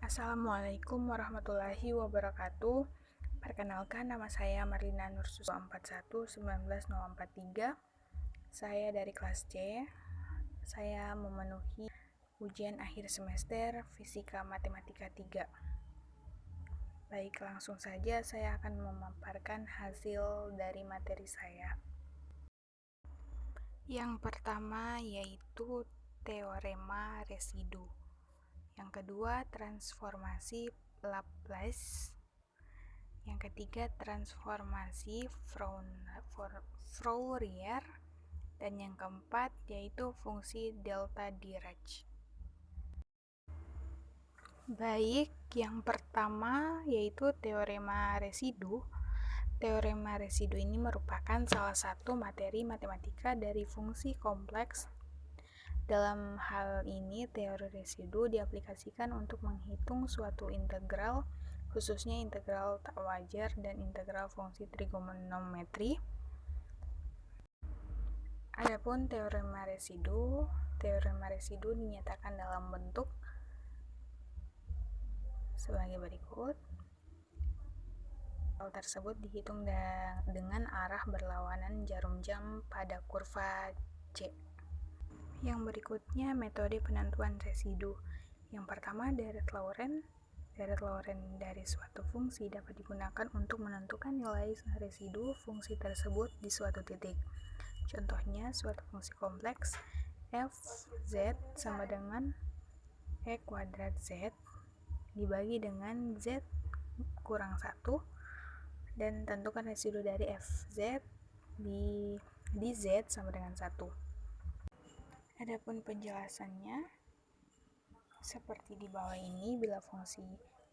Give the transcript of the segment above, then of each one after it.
Assalamualaikum warahmatullahi wabarakatuh. Perkenalkan, nama saya Marlina Nursus 41 19043. Saya dari kelas C. Saya memenuhi ujian akhir semester Fisika Matematika 3. Baik, langsung saja saya akan memaparkan hasil dari materi saya. Yang pertama yaitu teorema residu. Yang kedua, transformasi Laplace. Yang ketiga, transformasi Fourier. Dan yang keempat, yaitu fungsi delta Dirac. Baik, yang pertama yaitu teorema residu. Teorema residu ini merupakan salah satu materi matematika dari fungsi kompleks. Dalam hal ini, teori residu diaplikasikan untuk menghitung suatu integral, khususnya integral tak wajar dan integral fungsi trigonometri. Adapun teorema residu dinyatakan dalam bentuk sebagai berikut. Hal tersebut dihitung dengan arah berlawanan jarum jam pada kurva C. Yang berikutnya, metode penentuan residu. Yang pertama, Deret Lorentz. Deret Lorentz dari suatu fungsi dapat digunakan untuk menentukan nilai residu fungsi tersebut di suatu titik. Contohnya, suatu fungsi kompleks f(z) sama dengan e kuadrat z dibagi dengan z kurang 1, dan tentukan residu dari fz di z sama dengan 1. Adapun penjelasannya seperti di bawah ini, bila fungsi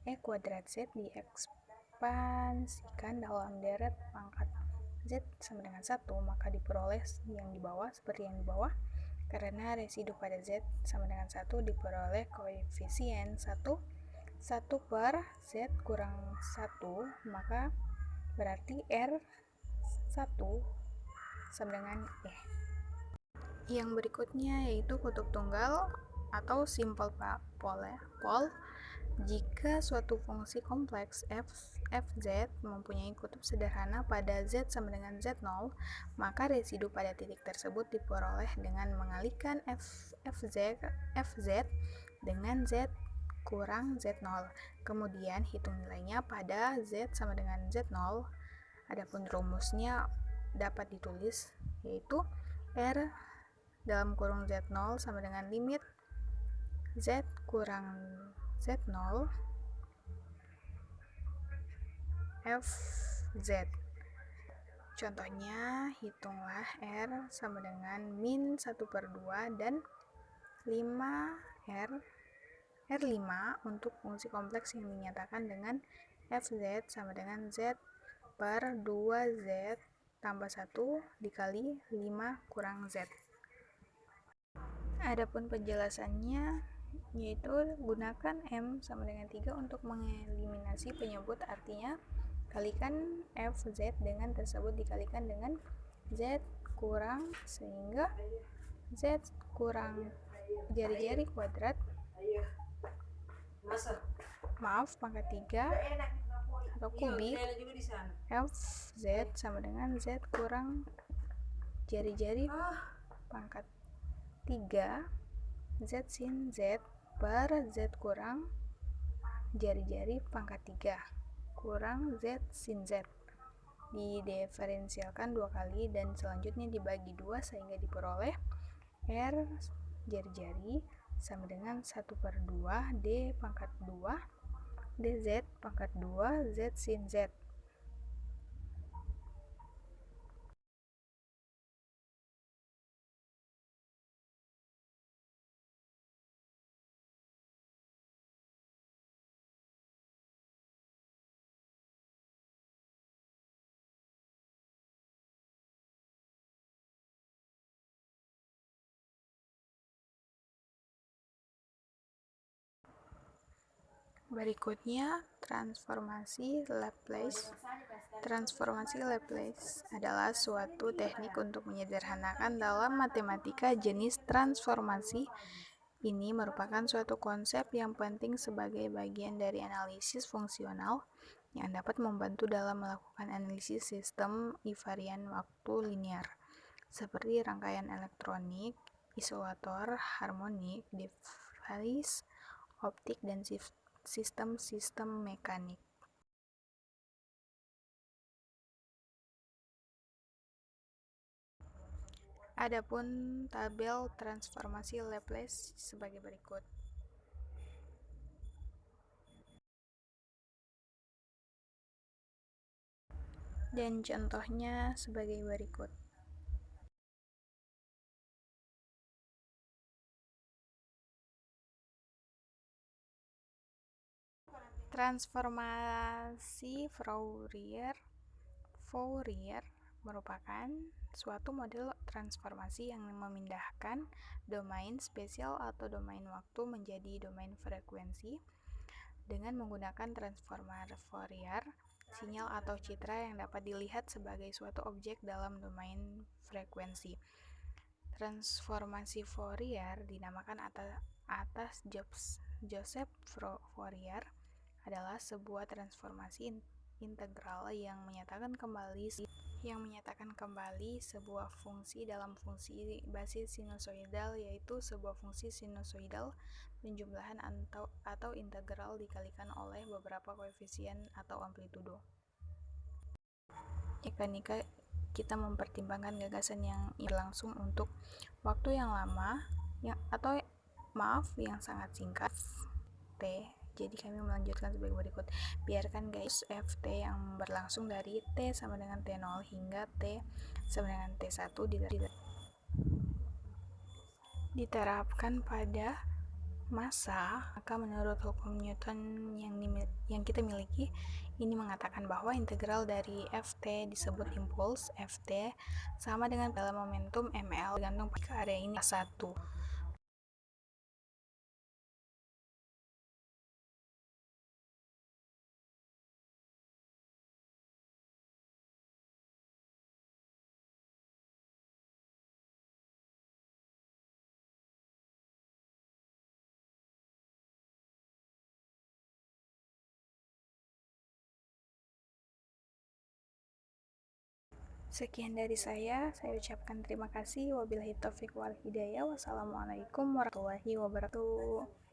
e kuadrat z diekspansikan dalam deret pangkat z sama dengan 1, maka diperoleh yang di bawah seperti yang di bawah. Karena residu pada z sama dengan 1 diperoleh koefisien 1 per z kurang 1, maka berarti R1 sama dengan E. Yang berikutnya yaitu kutub tunggal atau simple pole. Jika suatu fungsi kompleks fz mempunyai kutub sederhana pada z sama dengan z0, maka residu pada titik tersebut diperoleh dengan mengalihkan fz dengan z kurang z0. Kemudian hitung nilainya pada z sama dengan z0. Adapun rumusnya dapat ditulis, yaitu R dalam kurung z0 sama dengan limit z kurang z0 fz. Contohnya, hitunglah R sama dengan min 1/2 dan 5 untuk fungsi kompleks yang dinyatakan dengan fz sama dengan z per 2z tambah 1 dikali 5 kurang z. Adapun penjelasannya yaitu gunakan M sama dengan 3 untuk mengeliminasi penyebut, artinya kalikan fz dengan tersebut dikalikan dengan z kurang, sehingga z kurang jari-jari kuadrat pangkat 3 atau kubik fz sama dengan z kurang jari-jari pangkat 3 z sin z per z kurang jari-jari pangkat 3 kurang z sin z. Didiferensialkan 2 kali dan selanjutnya dibagi 2 sehingga diperoleh R jari-jari sama dengan 1/2 d pangkat 2 dz pangkat 2 z sin z. Berikutnya, transformasi Laplace. Transformasi Laplace adalah suatu teknik untuk menyederhanakan dalam matematika jenis transformasi Ini merupakan suatu konsep yang penting sebagai bagian dari analisis fungsional yang dapat membantu dalam melakukan analisis sistem invarian waktu linear, seperti rangkaian elektronik, isolator, harmonik, device, optik, dan sistem-sistem mekanik. Adapun tabel transformasi Laplace sebagai berikut. Dan contohnya sebagai berikut. Transformasi Fourier merupakan suatu model transformasi yang memindahkan domain spesial atau domain waktu menjadi domain frekuensi dengan menggunakan transformer Fourier. Sinyal atau citra yang dapat dilihat sebagai suatu objek dalam domain frekuensi. Transformasi Fourier dinamakan atas Joseph Fourier adalah sebuah transformasi integral yang menyatakan kembali sebuah fungsi dalam fungsi basis sinusoidal, yaitu sebuah fungsi sinusoidal penjumlahan atau integral dikalikan oleh beberapa koefisien atau amplitudo. Jika kita mempertimbangkan gagasan yang berlangsung untuk waktu yang lama yang sangat singkat T. Jadi kami melanjutkan sebagai berikut. Biarkan garis Ft yang berlangsung dari T sama dengan T0 hingga T sama dengan T1 diterapkan pada massa, maka menurut hukum Newton yang kita miliki, ini mengatakan bahwa integral dari Ft disebut impuls Ft sama dengan dalam momentum ml tergantung pada area ini 1. Sekian dari saya ucapkan terima kasih. Wabillahi taufiq wal hidayah. Wassalamualaikum warahmatullahi wabarakatuh.